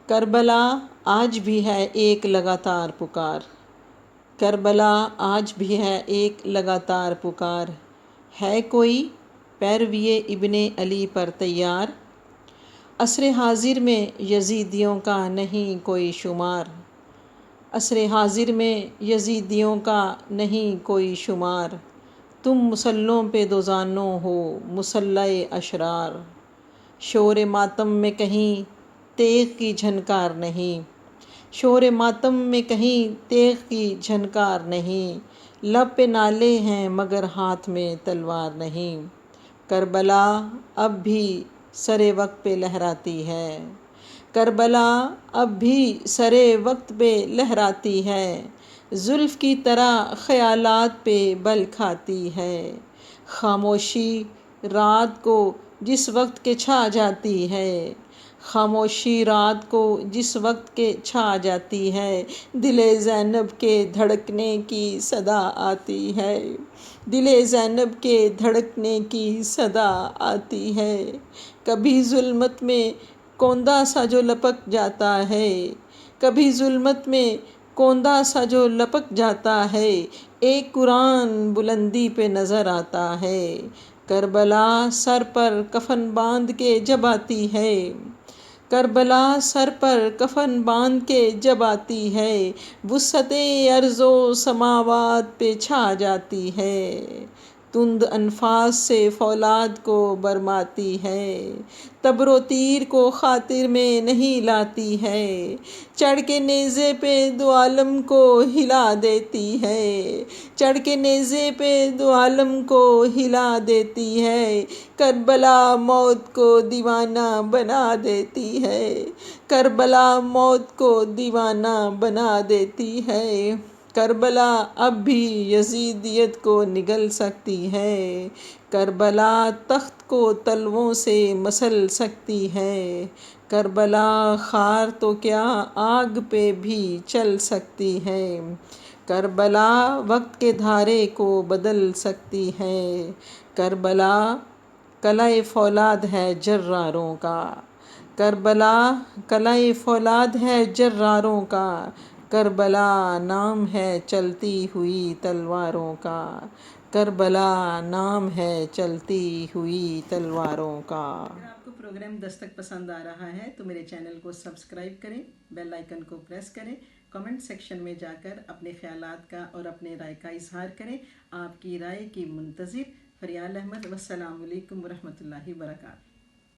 کربلا آج بھی ہے ایک لگاتار پکار، کربلا آج بھی ہے ایک لگاتار پکار، ہے کوئی پیروی ابن علی پر تیار؟ عصر حاضر میں یزیدیوں کا نہیں کوئی شمار، عصر حاضر میں یزیدیوں کا نہیں کوئی شمار، تم مسلوں پہ دوزانوں ہو مسلح اشرار، شور ماتم میں کہیں تیغ کی جھنکار نہیں، شور ماتم میں کہیں تیغ کی جھنکار نہیں، لب پہ نالے ہیں مگر ہاتھ میں تلوار نہیں، کربلا اب بھی سرے وقت پہ لہراتی ہے، کربلا اب بھی سرے وقت پہ لہراتی ہے، زلف کی طرح خیالات پہ بل کھاتی ہے، خاموشی رات کو جس وقت کے چھا جاتی ہے، خاموشی رات کو جس وقت کے چھا جاتی ہے، دل زینب کے دھڑکنے کی صدا آتی ہے، دل زینب کے دھڑکنے کی صدا آتی ہے، کبھی ظلمت میں کوندا سا جو لپک جاتا ہے، کبھی ظلمت میں کوندا سا جو لپک جاتا ہے، ایک قرآن بلندی پہ نظر آتا ہے، کربلا سر پر کفن باندھ کے جب آتی ہے، کربلا سر پر کفن باندھ کے جب آتی ہے، وسعت ارض و سماوات پہ چھا جاتی ہے، تند انفاس سے فولاد کو برماتی ہے، تبر و تیر کو خاطر میں نہیں لاتی ہے، چڑھ کے نیزے پہ دو عالم کو ہلا دیتی ہے، چڑھ کے نیزے پہ دو عالم کو ہلا دیتی ہے، کربلا موت کو دیوانہ بنا دیتی ہے، کربلا موت کو دیوانہ بنا دیتی ہے، کربلا اب بھی یزیدیت کو نگل سکتی ہے، کربلا تخت کو تلووں سے مسل سکتی ہے، کربلا خار تو کیا آگ پہ بھی چل سکتی ہے، کربلا وقت کے دھارے کو بدل سکتی ہے، کربلا قلعہ فولاد ہے جراروں کا، کربلا قلعہ فولاد ہے جراروں کا، کربلا نام ہے چلتی ہوئی تلواروں کا، کربلا نام ہے چلتی ہوئی تلواروں کا۔ اگر آپ کو پروگرام دستک پسند آ رہا ہے تو میرے چینل کو سبسکرائب کریں، بیل آئیکن کو پریس کریں، کمنٹ سیکشن میں جا کر اپنے خیالات کا اور اپنے رائے کا اظہار کریں۔ آپ کی رائے کی منتظر فریال احمد۔ والسلام علیکم ورحمۃ اللہ وبرکاتہ۔